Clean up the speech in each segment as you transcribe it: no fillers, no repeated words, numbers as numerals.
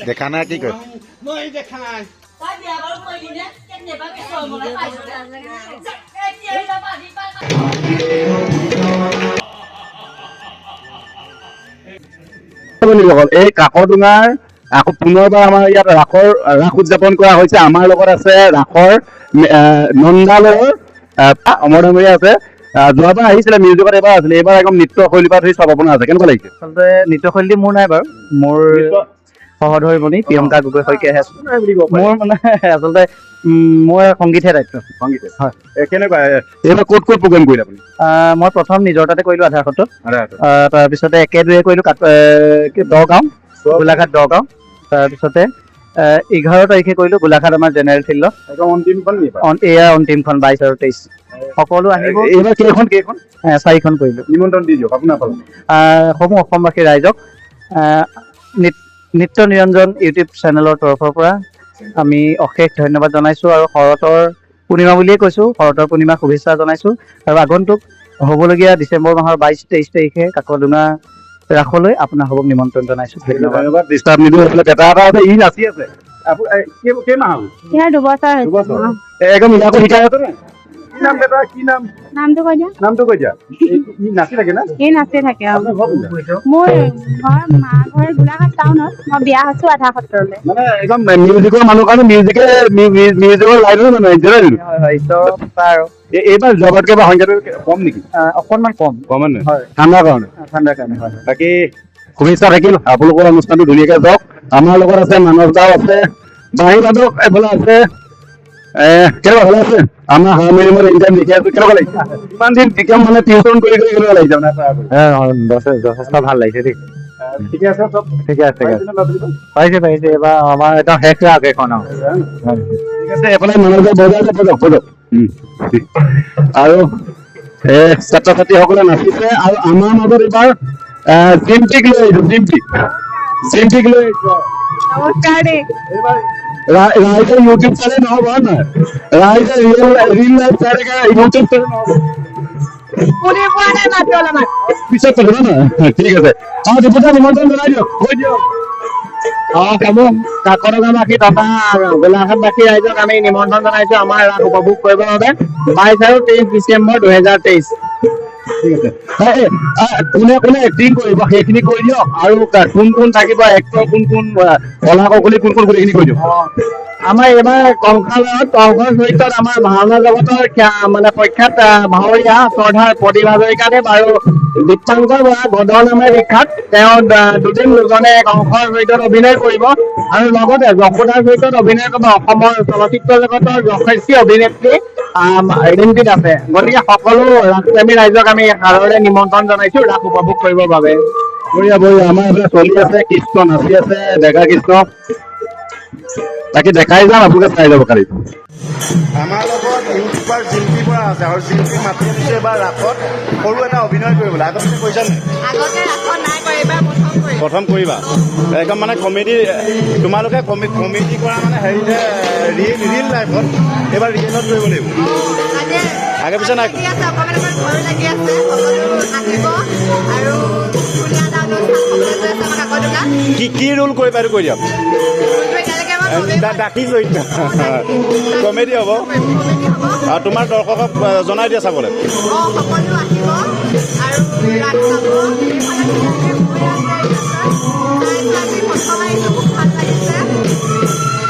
দেখা নাই কি কয় মই দেখা নাই এই কাকডোঙাৰ আকৌ পুনৰবাৰ আমাৰ ইয়াত ৰাস উদযাপন কৰা হৈছে। আমাৰ লগত আছে ৰাসৰ নন্দালয়ৰ অমৰ ডাঙৰীয়া আছে। যোৱাবাৰ আহিছিলে মিউজিকত, এবাৰ আছিলে, এইবাৰ একদম নৃত্য শৈলীৰ পৰা ধৰি চব আপোনাৰ আছে। কেনেকুৱা লাগিছে? আচলতে নৃত্যশৈলী মোৰ নাই বাৰু, মোৰ সহধৰ্মণী প্ৰিয়ংকা গগৈ শইকীয়াহে আছে। মোৰ মানে আচলতে মই সংগীতহে দায়িত্ব। সংগীত হয়। কেনেকুৱা এইবাৰ ক'ত ক'ত প্ৰগ্ৰেম কৰিলে আপুনি? মই প্ৰথম নিজৰ তাতে কৰিলোঁ আধাৰ সত্ৰত, তাৰপিছতে 1-2 কৰিলোঁ দহগাঁও, গোলাঘাট দহগাঁও, তাৰপিছতে 11 তাৰিখে কৰিলোঁ গোলাঘাট আমাৰ জেনেৰেল ফিল্ডত। এয়া অন্তিমখন 22 আৰু 23 সকলো আহিব। এইবাৰ কেইখন 4খন কৰিলোঁ। নিমন্ত্ৰণ দি দিয়ক আপোনাৰ ফালে সমূহ অসমবাসী ৰাইজক নিত্য নিৰঞ্জন ইউটিউব চেনেলৰ তৰফৰ পৰা আমি অশেষ ধন্যবাদ জনাইছোঁ আৰু শৰতৰ পূৰ্ণিমা বুলিয়ে কৈছোঁ, শৰতৰ পূৰ্ণিমা শুভেচ্ছা জনাইছোঁ। আৰু আগন্তুক হ'বলগীয়া ডিচেম্বৰ মাহৰ 22-23 তাৰিখে কাকডোঙা ৰাসলৈ আপোনালোকক নিমন্ত্ৰণ জনাইছোঁ। ধন্যবাদ। ডিষ্টাৰ্ব নিদিওঁ। এটা আছে ই নাচি আছে কেইমাহ হ'ল? 2 বছৰ একদম মিলাকৈ শিকাই আছে নে? কি নাম বেটা? কি নাম? নামটো কৈ দিয়া। নামটো কৈ দিয়া। ই নাচি থাকে না? এই নাচি থাকে। আপোনাৰ ঘৰ কোনটা? মোৰ ঘৰ মা ঘৰ গোলাঘাট টাউনত। মই বিয়া হৈছো আধা সত্ৰলৈ। মানে একদম মিউজিকৰ মানুহ কাৰণে মিউজিকৰ লাইনৰ মানুহ আহিছে নহয় জানো? হয় ঈশ্বৰৰ কৃপা আৰু এইবাৰ যোৱাবাৰতকৈ এবাৰ সংখ্যাটো কম নেকি? অকণমান কম। কমে হয়, ঠাণ্ডাৰ কাৰণে। ঠাণ্ডাৰ কাৰণে হয়। বাকী শুভেচ্ছা থাকিল। আপোনালোকৰ অনুষ্ঠানটো ধুনীয়াকৈ যাওক। আমাৰ লগত আছে মানৱ দাও আছে, বাহী বাদক এফালে আছে। কেনেকুৱা ভালে আছে? আমাৰ হাৰমনিয়ামৰ ইণ্টাৰ লিখি আছো। কেনেকুৱা লাগিছে? ইমান দিন মানে টিউচন কৰি কেনেকুৱা লাগিছে? যথেষ্ট ভাল লাগিছে দেই। ঠিকে আছে চব? ঠিকে আছে। পাৰিছে এইবাৰ আমাৰ একদম শেষ ৰাস এখন আৰু ঠিক আছে। এফালে মানৱ দাই বজাই আছে, বজক। আৰু ছাত্ৰ ছাত্ৰীসকলে নাচিছে। আৰু আমাৰ মাজত এইবাৰ জিমটিক লৈ আহিছো। জিমটিক লৈ আহিছো। নমস্কাৰ দেই। ৰাইজে ইউটিউব চালে নহ'ব হয় নহয়? ৰাইজে ৰিল লাইভ চাই থাকে, ইউটিউব চালে নহ'ব। শুনি পোৱা নাই মাতটো অলপমান। পিছত কথা নহয়। ঠিক আছে। ডিপুটা নিমন্ত্ৰণ জনাই দিয়ক, কৈ দিয়ক। কাকডোঙাবাসী তথা গোলাঘাটবাসী ৰাইজক আমি নিমন্ত্ৰণ জনাইছো আমাৰ ৰাস উপভোগ কৰিবৰ বাবে 22 আৰু 23 ডিচেম্বৰ 2023। ঠিক আছে। কোনে কোনে এক্টিং কৰিব সেইখিনি কৈ দিয়ক, আৰু কোন থাকিব এক্টৰ, কোন কলা কৌশলী, কোন গোটেইখিনি কৈ দিয়ক। আমাৰ এইবাৰ কংসৰ চৰিত্ৰত আমাৰ ভাওনা জগতৰ মানে প্ৰখ্যাত ভাৱৰীয়া শ্ৰদ্ধাৰ প্ৰতিভা হাজৰিকাদেৱ আৰু দীপাংকৰ বৰা গদৰ নামে বিখ্যাত। তেওঁ দুজনে কংসৰ চৰিত্ৰত অভিনয় কৰিব আৰু লগতে যশোদাৰ চৰিত্ৰত অভিনয় কৰিব অসমৰ চলচ্চিত্ৰ জগতৰ যশস্বী অভিনেত্ৰী ৰিম্পিত আছে। গতিকে সকলো ৰাসপ্ৰেমী ৰাইজক আমি সাদৰেৰে নিমন্ত্ৰণ জনাইছো ৰাস উপভোগ কৰিবৰ বাবে। বঢ়িয়া। আমাৰ এইফালে চলি আছে, কৃষ্ণ নাচি আছে, ডেকা কৃষ্ণ। তাকে দেখাই যাম, আপোনালোকে চাই যাব কালি। আমাৰ লগত ইউটিউবাৰ জিম্পি পৰা আছে, আৰু জিম্পি মাতি আনিছে এবাৰ ৰাসত সৰু এটা অভিনয় কৰিবলৈ। আগতে কৈছা নে? আগতে ৰাসত নাই কৰা, এইবাৰ প্ৰথম কৰিবা। একদম মানে কমেডি, তোমালোকে কমেডি কৰা মানে হেৰিতে ৰিয়েল লাইফত, এইবাৰ ৰিয়েলত কৰিব লাগিব। আগে পিছে নাই? ভয় লাগি আছে। সকলো আহিব আৰু ধুনীয়া এটা অনুষ্ঠান হ'বলৈ গৈ আছে আমাৰ কাকডোঙা। কি ৰোল কৰিবা এইটো কৈ দিয়ক। ডাকি চৰিত্ৰ কমেডি হ'ব। আৰু তোমাৰ দৰ্শকক জনাই দিয়া চাবলৈ। সকলো আহিব আৰু ৰাস চাব।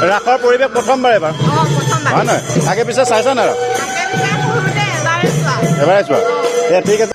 ৰাসৰ পৰিৱেশ প্ৰথমবাৰ এবাৰ হয় নহয়? আগে পিছে চাইছা নাই? এবাৰে চোৱা। ঠিক আছে।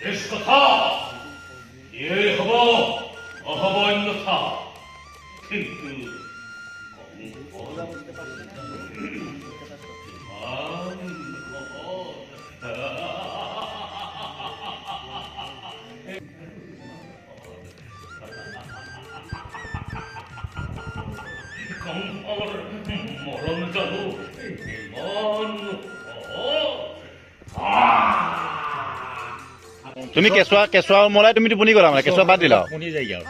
বেশ কথা এ হব অহব অন্যথা কিন্তু কংসৰ মৰণ জানো ইমান তুমি কেঁচুৱা উমলাই তুমি টোপনি গলা মানে কেঁচুৱা বাদ দিলা শুনি যায় আৰু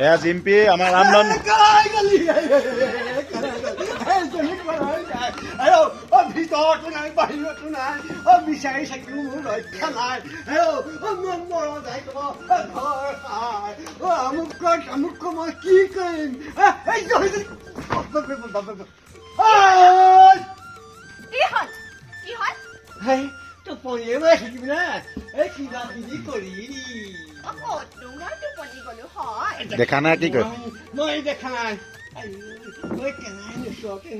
এয়া জিম্পি আমাৰ ৰামধন ভিতৰতো নাই বাহিৰতো নাই বিচাৰি থাকিও মোৰ ৰক্ষা নাই মৰম যায় ঘৰ আমুক মই কি কৰিম টোপনিয়ে মাৰি থাকিবি না কিবা কিবি কৰি দেখা নাই কি কয় মই দেখা নাই মই কেনাই নোচোৱাকে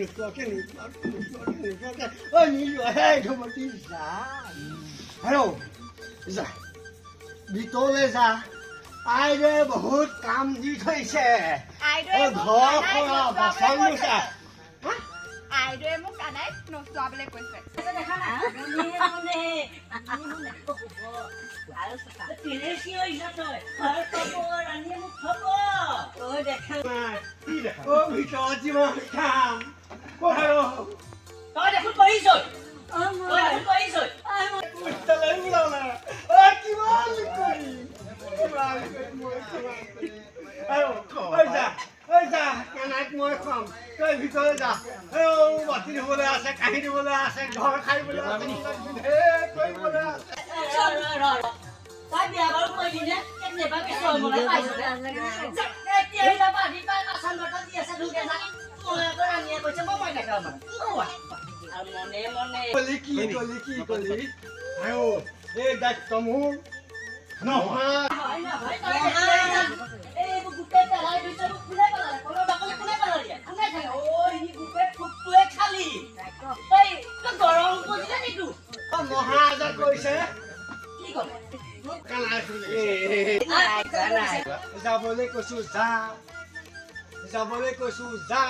নিজহে ঘুমতি যা হেল্ল' যা ভিতৰলৈ যা আইৰে বহুত কাম দি থৈছে ঘৰ পৰা বাচন লৈছা আইদেৱে মোক দাদাই নচোৱাবলৈ কৈছে ভিতৰত যিমান কাম তই দেখোন কৰিছই মই খুৱাম তই ভিতৰলৈ যা বাতি ধুবলৈ আছে কাঁহী ধুবলৈ আছে ঘৰ সাৰিবলৈ আছে কৰিবলৈ আছে তই বিয়া বাৰু কৰিলি নে কেনেবা কেঁচুৱা উমলাই পাইছ এতিয়া বান্ধি পাই বাচন বৰ্তন দি আছে ধুকে যা মই আকৌ ৰাণীয়ে কৈছে মই দেখাম আৰু মনে মনে কলি এই দায়িত্ব মোৰ নহয় এইবোৰ গোটেই পেলাই দিছে কোনে পেলালে কলৰ বাকলি কোনে পেলালে কোনে খালে সি গোটেই ফুটটোৱে খালি তই গৰম কৰিলে নেকি মহাৰাজা কৈছে কি ক'লে যাবলৈ কৈছো যা